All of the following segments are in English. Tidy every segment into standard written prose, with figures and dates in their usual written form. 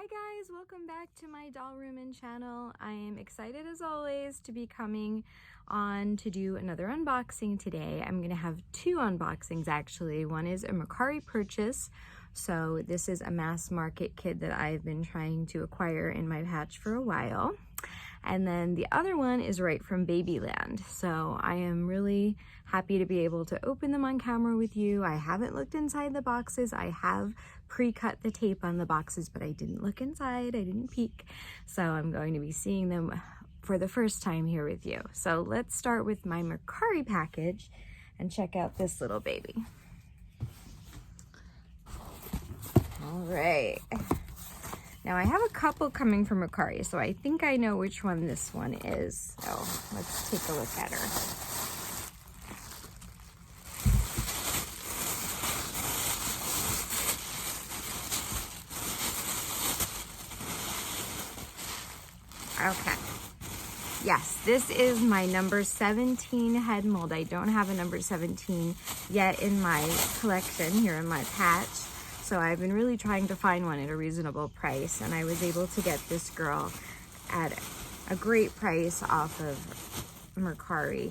Hi guys, welcome back to my doll room and channel. I am excited as always to be coming on to do another unboxing today. I'm gonna have two unboxings actually. One is a Mercari purchase. So this is a mass market kid that I've been trying to acquire in my patch for a while. And then the other one is right from Babyland. So I am really happy to be able to open them on camera with you. I haven't looked inside the boxes. I have pre-cut the tape on the boxes, but I didn't look inside. I didn't peek. So I'm going to be seeing them for the first time here with you. So let's start with my Mercari package and check out this little baby. All right. Now I have a couple coming from Mercari, so I think I know which one this one is. So let's take a look at her. Okay. Yes, this is my number 17 head mold. I don't have a number 17 yet in my collection here in my patch. So I've been really trying to find one at a reasonable price, and I was able to get this girl at a great price off of Mercari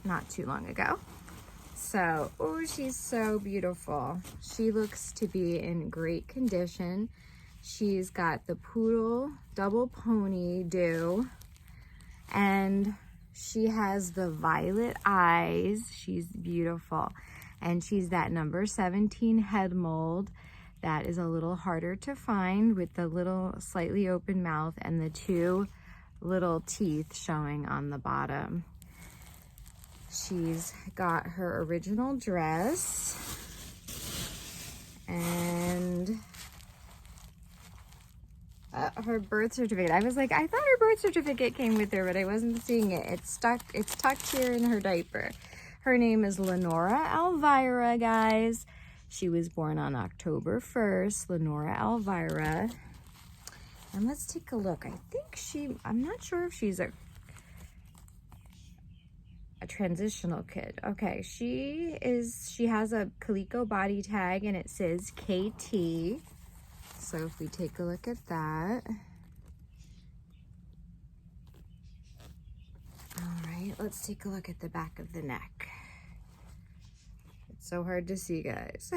not too long ago. So, oh, she's so beautiful. She looks to be in great condition. She's got the poodle double pony do, and she has the violet eyes. She's beautiful. And she's that number 17 head mold that is a little harder to find, with the little slightly open mouth and the two little teeth showing on the bottom. She's got her original dress and her birth certificate. I was like, I thought her birth certificate came with her, but I wasn't seeing it. It's tucked here in her diaper. Her name is Lenora Elvira, guys. She was born on October 1st, Lenora Elvira. And let's take a look. I think I'm not sure if she's a transitional kid. Okay, she has a Coleco body tag and it says KT. So if we take a look at that. All right, let's take a look at the back of the neck. It's so hard to see, guys.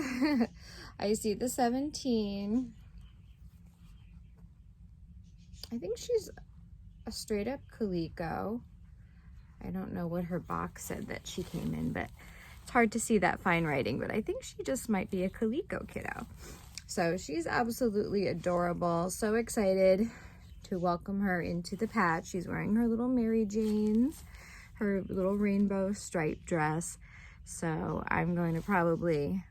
I see the 17. I think she's a straight up Coleco. I don't know what her box said that she came in, but it's hard to see that fine writing, but I think she just might be a Coleco kiddo. So she's absolutely adorable. So excited to welcome her into the patch. She's wearing her little Mary Janes, her little rainbow striped dress. So I'm going to probably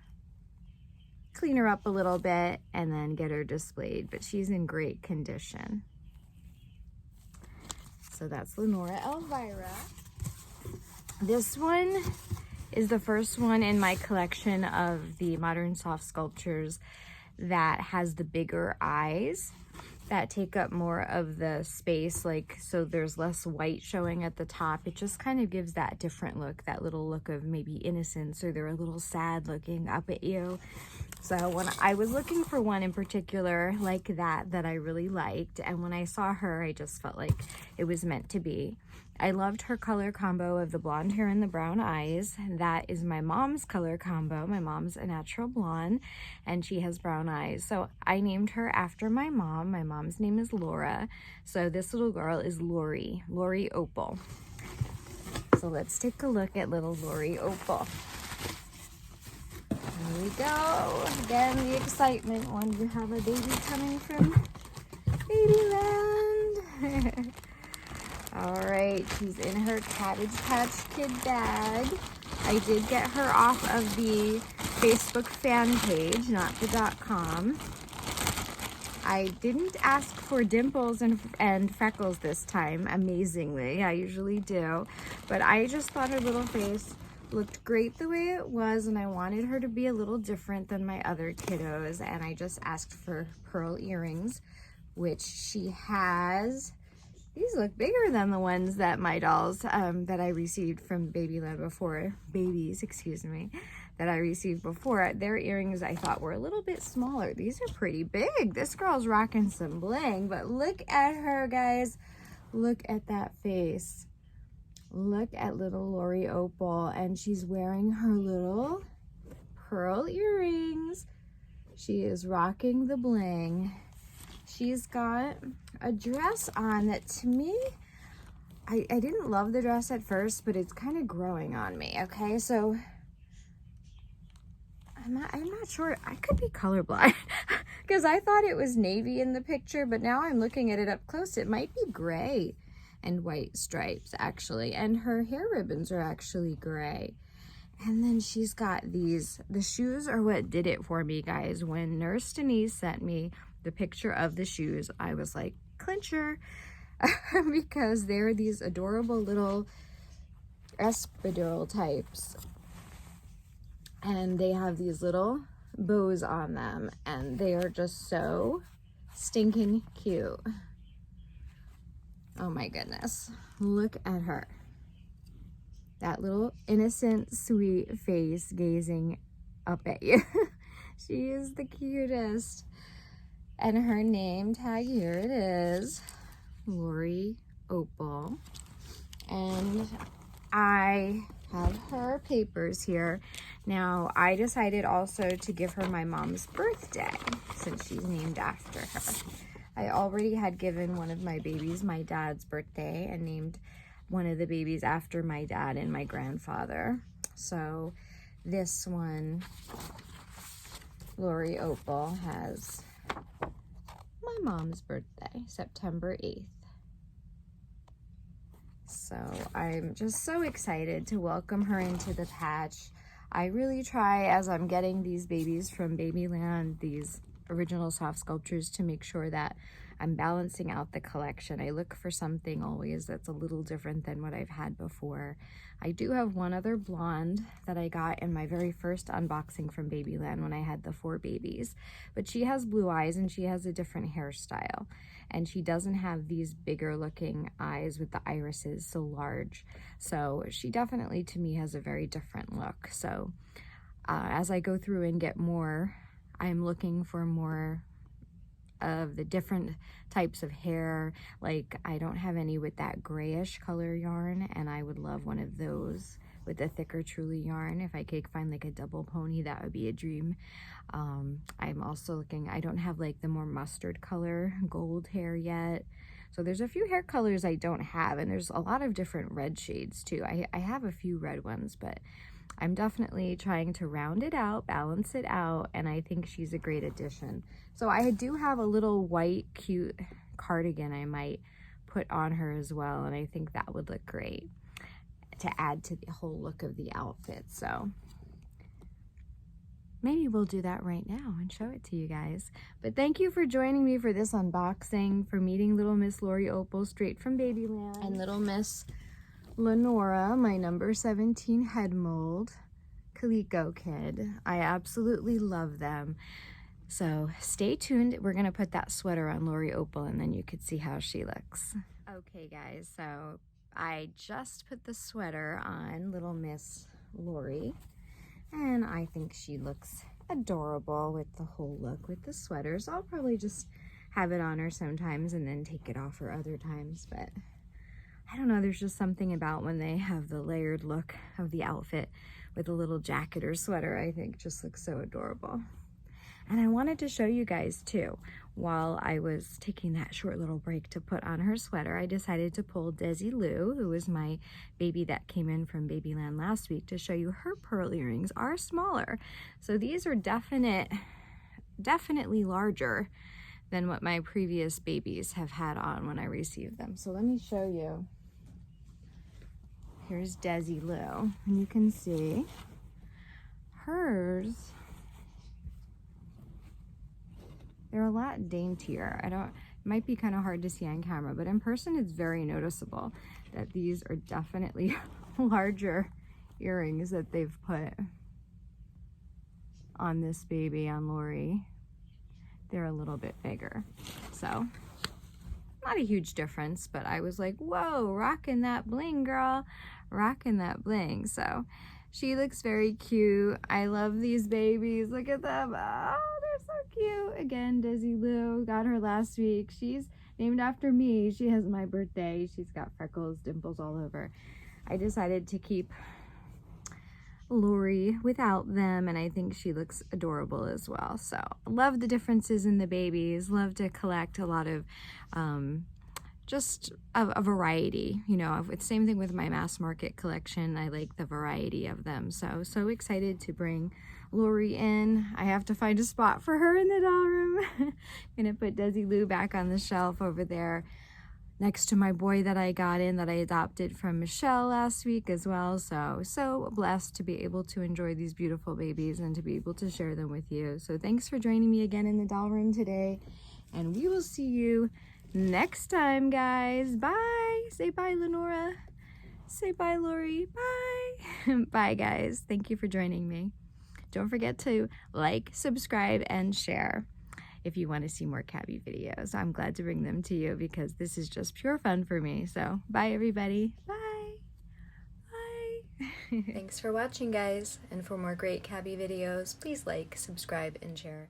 clean her up a little bit and then get her displayed, but she's in great condition. So that's Lenora Elvira. This one is the first one in my collection of the modern soft sculptures that has the bigger eyes that take up more of the space, like, so there's less white showing at the top. It just kind of gives that different look, that little look of maybe innocence, or they're a little sad looking up at you. So when I was looking for one in particular like that I really liked, and when I saw her, I just felt like it was meant to be. I loved her color combo of the blonde hair and the brown eyes. That is my mom's color combo. My mom's a natural blonde and she has brown eyes. So I named her after my mom. My mom's name is Laura. So this little girl is Lori Opal. So let's take a look at little Lori Opal. Here we go. Again, the excitement when you have a baby coming from Babyland. All right, she's in her Cabbage Patch Kid bag. I did get her off of the Facebook fan page, not the .com. I didn't ask for dimples and freckles this time, amazingly. I usually do, but I just thought her little face looked great the way it was, and I wanted her to be a little different than my other kiddos, and I just asked for pearl earrings, which she has. These look bigger than the ones that my dolls that I received from Babyland before, babies, excuse me, that I received before, their earrings I thought were a little bit smaller. These are pretty big. This girl's rocking some bling, but look at her, guys. Look at that face. Look at little Lori Opal, and she's wearing her little pearl earrings. She is rocking the bling. She's got a dress on that, to me, I didn't love the dress at first, but it's kind of growing on me, okay? So I'm not sure. I could be colorblind because I thought it was navy in the picture, but now I'm looking at it up close. It might be gray and white stripes, actually, and her hair ribbons are actually gray. And then she's got these. The shoes are what did it for me, guys. When Nurse Denise sent me the picture of the shoes, I was like, clincher. Because they're these adorable little espadrille types, and they have these little bows on them, and they are just so stinking cute. Oh my goodness, look at her. That little innocent, sweet face gazing up at you. She is the cutest. And her name tag, here it is, Lori Opal. And I have her papers here. Now, I decided also to give her my mom's birthday since she's named after her. I already had given one of my babies my dad's birthday and named one of the babies after my dad and my grandfather. So this one, Lori Opal, has my mom's birthday, September 8th. So I'm just so excited to welcome her into the patch. I really try, as I'm getting these babies from Babyland, these original soft sculptures, to make sure that I'm balancing out the collection. I look for something always that's a little different than what I've had before. I do have one other blonde that I got in my very first unboxing from Babyland when I had the 4 babies, but she has blue eyes and she has a different hairstyle, and she doesn't have these bigger looking eyes with the irises so large. So she definitely, to me, has a very different look. So as I go through and get more, I'm looking for more of the different types of hair. Like, I don't have any with that grayish color yarn, and I would love one of those with a thicker Truly yarn. If I could find like a double pony, that would be a dream. I'm also looking, I don't have like the more mustard color gold hair yet. So there's a few hair colors I don't have, and there's a lot of different red shades too. I have a few red ones, but I'm definitely trying to round it out, balance it out, and I think she's a great addition. So I do have a little white cute cardigan I might put on her as well, and I think that would look great to add to the whole look of the outfit. So maybe we'll do that right now and show it to you guys. But thank you for joining me for this unboxing, for meeting little Miss Lori Opal straight from Babyland, and little Miss Lenora, my number 17 head mold Coleco kid. I absolutely love them. So stay tuned. We're gonna put that sweater on Lori Opal, and then you could see how she looks. Okay guys, so I just put the sweater on little Miss Lori, and I think she looks adorable with the whole look with the sweater. So I'll probably just have it on her sometimes and then take it off her other times, but I don't know, there's just something about when they have the layered look of the outfit with a little jacket or sweater, I think just looks so adorable. And I wanted to show you guys too, while I was taking that short little break to put on her sweater, I decided to pull Desi Lou, who was my baby that came in from Babyland last week, to show you her pearl earrings are smaller. So these are definitely larger than what my previous babies have had on when I received them. So let me show you. Here's Desi Lou, and you can see hers. They're a lot daintier. It might be kind of hard to see on camera, but in person it's very noticeable that these are definitely larger earrings that they've put on this baby, on Lori. They're a little bit bigger. So not a huge difference, but I was like, whoa, rocking that bling, girl, rocking that bling. So She looks very cute. I love these babies. Look at them. Oh, they're so cute. Again, Desi Lou, got her last week. She's named after me. She has my birthday. She's got freckles, dimples all over. I decided to keep Lori without them, and I think she looks adorable as well. So love the differences in the babies. Love to collect a lot of just a variety, you know. It's same thing with my mass market collection. I like the variety of them. So excited to bring Lori in. I have to find a spot for her in the doll room. Gonna put Desi Lou back on the shelf over there next to my boy that I got in, that I adopted from Michelle last week as well. So blessed to be able to enjoy these beautiful babies and to be able to share them with you. So thanks for joining me again in the doll room today, and we will see you next time, guys. Bye. Say bye, Lenora. Say bye, Lori. Bye. Bye, guys. Thank you for joining me. Don't forget to like, subscribe, and share if you want to see more Cabbie videos. I'm glad to bring them to you because this is just pure fun for me. So bye, everybody. Bye. Bye. Thanks for watching, guys. And for more great Cabbie videos, please like, subscribe, and share.